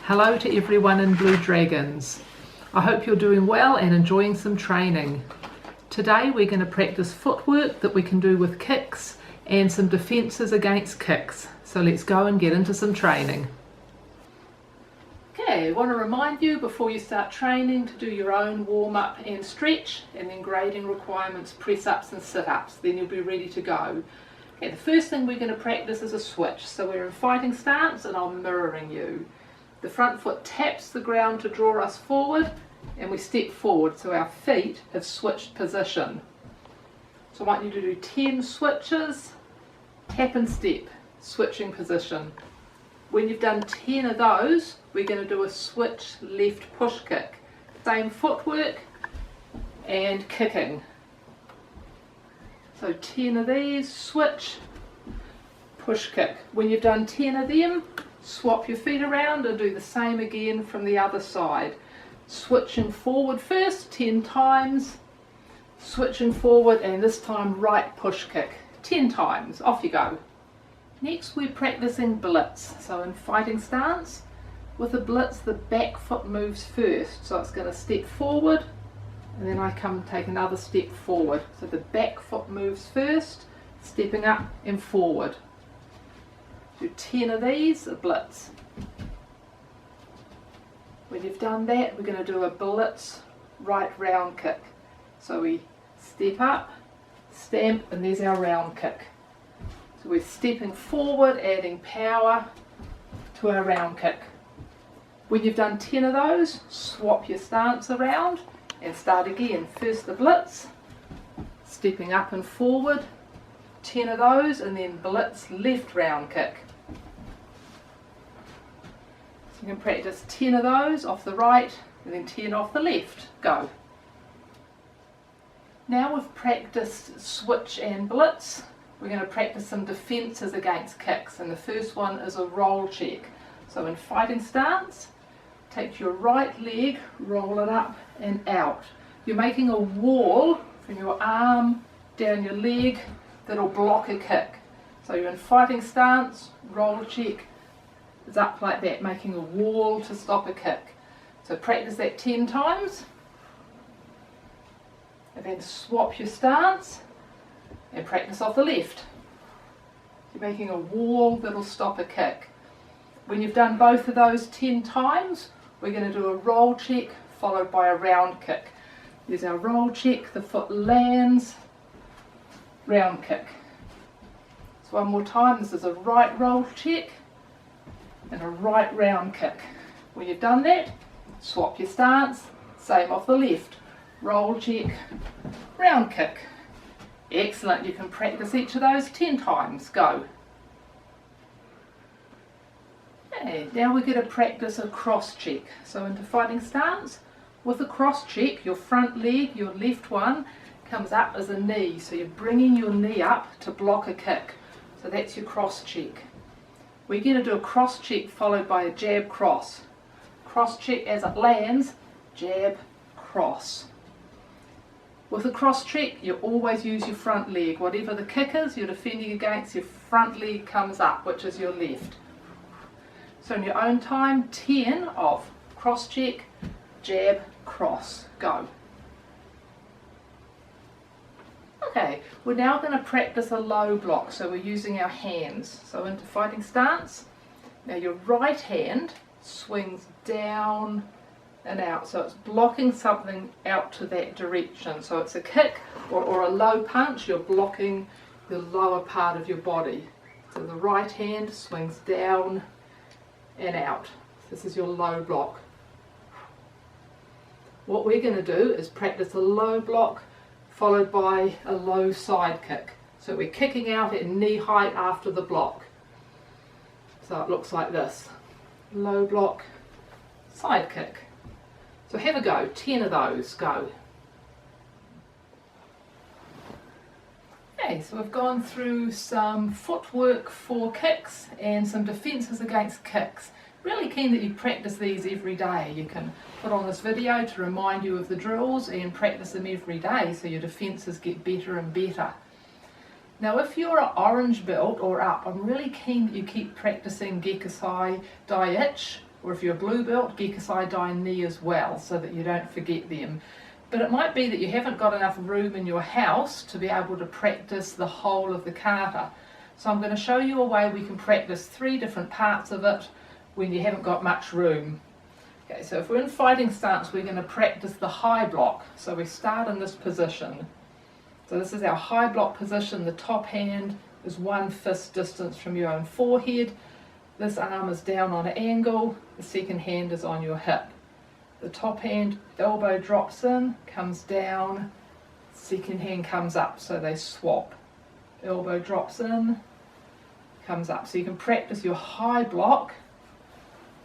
Hello to everyone in Blue Dragons. I hope you're doing well and enjoying some training. Today we're going to practice footwork that we can do with kicks and some defences against kicks. So let's go and get into some training. Okay, I want to remind you before you start training to do your own warm-up and stretch, and then grading requirements, press-ups and sit-ups. Then you'll be ready to go. Okay, the first thing we're going to practice is a switch. So we're in fighting stance and I'm mirroring you. The front foot taps the ground to draw us forward and we step forward, so our feet have switched position. So I want you to do 10 switches, tap and step, switching position. When you've done 10 of those, we're going to do a switch left push kick. Same footwork and kicking. So 10 of these, switch, push kick. When you've done 10 of them, swap your feet around and do the same again from the other side. Switching forward first 10 times, switching forward, and this time right push kick 10 times. Off you go. Next we're practicing blitz. So in fighting stance, with a blitz the back foot moves first. So it's going to step forward and then I come and take another step forward. So the back foot moves first, stepping up and forward. Do 10 of these, a blitz. When you've done that, we're going to do a blitz right round kick. So we step up, stamp, and there's our round kick. So we're stepping forward, adding power to our round kick. When you've done 10 of those, swap your stance around and start again. First the blitz, stepping up and forward, 10 of those, and then blitz left round kick. So you can practice 10 of those off the right and then 10 off the left. Go. Now we've practiced switch and blitz, we're going to practice some defences against kicks, and the first one is a roll check. So in fighting stance, take your right leg, roll it up and out. You're making a wall from your arm down your leg that'll block a kick. So you're in fighting stance, roll check, is up like that, making a wall to stop a kick. So practice that 10 times. And then swap your stance and practice off the left. You're making a wall that'll stop a kick. When you've done both of those 10 times, we're going to do a roll check followed by a round kick. There's our roll check, the foot lands, round kick. So one more time, this is a right roll check and a right round kick. When you've done that, swap your stance, same off the left. Roll check, round kick. Excellent, you can practice each of those 10 times. Go. Okay, now we're going to practice a cross check. So into fighting stance, with a cross check, your front leg, your left one, comes up as a knee. So you're bringing your knee up to block a kick. So that's your cross check. We're going to do a cross check followed by a jab cross. Cross check as it lands, jab, cross. With a cross check, you always use your front leg. Whatever the kick is, you're defending against, your front leg comes up, which is your left. So in your own time, 10 of cross check, jab, cross. Go. Okay, we're now going to practice a low block, so we're using our hands. So into fighting stance, now your right hand swings down and out, so it's blocking something out to that direction. So it's a kick or a low punch, you're blocking the lower part of your body. So the right hand swings down and out. This is your low block. What we're going to do is practice a low block followed by a low side kick. So we're kicking out at knee height after the block. So it looks like this. Low block, side kick. So have a go, 10 of those, go. Okay, so we've gone through some footwork for kicks and some defences against kicks. Really keen that you practice these every day. You can put on this video to remind you of the drills and practice them every day so your defences get better and better. Now if you're an orange belt or up, I'm really keen that you keep practicing Gekkosai Dai-ichi or if you're a blue belt, Gekusai Dai Ni as well, so that you don't forget them. But it might be that you haven't got enough room in your house to be able to practice the whole of the kata. So I'm going to show you a way we can practice 3 different parts of it when you haven't got much room. Okay, so if we're in fighting stance, we're going to practice the high block. So we start in this position. So this is our high block position. The top hand is 1 fist distance from your own forehead. This arm is down on an angle. The second hand is on your hip. The top hand, elbow drops in, comes down, second hand comes up, so they swap. Elbow drops in, comes up. So you can practice your high block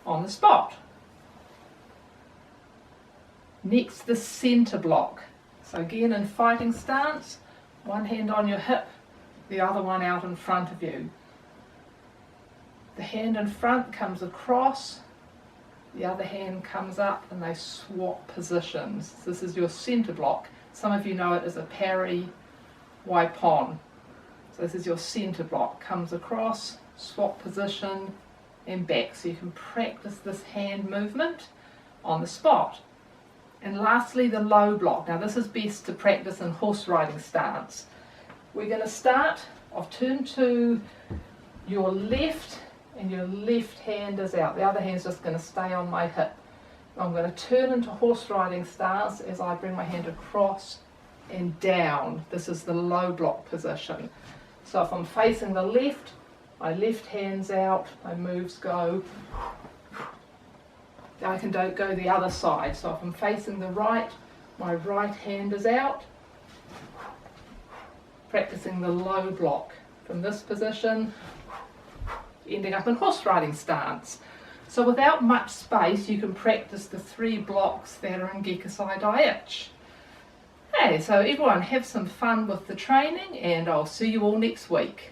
on the spot. Next, the centre block. So again, in fighting stance, one hand on your hip, the other one out in front of you. The hand in front comes across, the other hand comes up, and they swap positions. This is your centre block. Some of you know it as a parry waipon. So this is your centre block. Comes across, swap position, and back. So you can practice this hand movement on the spot. And lastly, the low block. Now this is best to practice in horse riding stance. We're going to start, I've turned to your left, and your left hand is out. The other hand is just going to stay on my hip. I'm going to turn into horse riding stance as I bring my hand across and down. This is the low block position. So if I'm facing the left, my left hand's out, my moves go. I can go the other side. So if I'm facing the right, my right hand is out. Practicing the low block from this position, ending up in horse riding stance. So without much space, you can practice the 3 blocks that are in Gekusai Dai-ichi. Hey, so everyone have some fun with the training, and I'll see you all next week.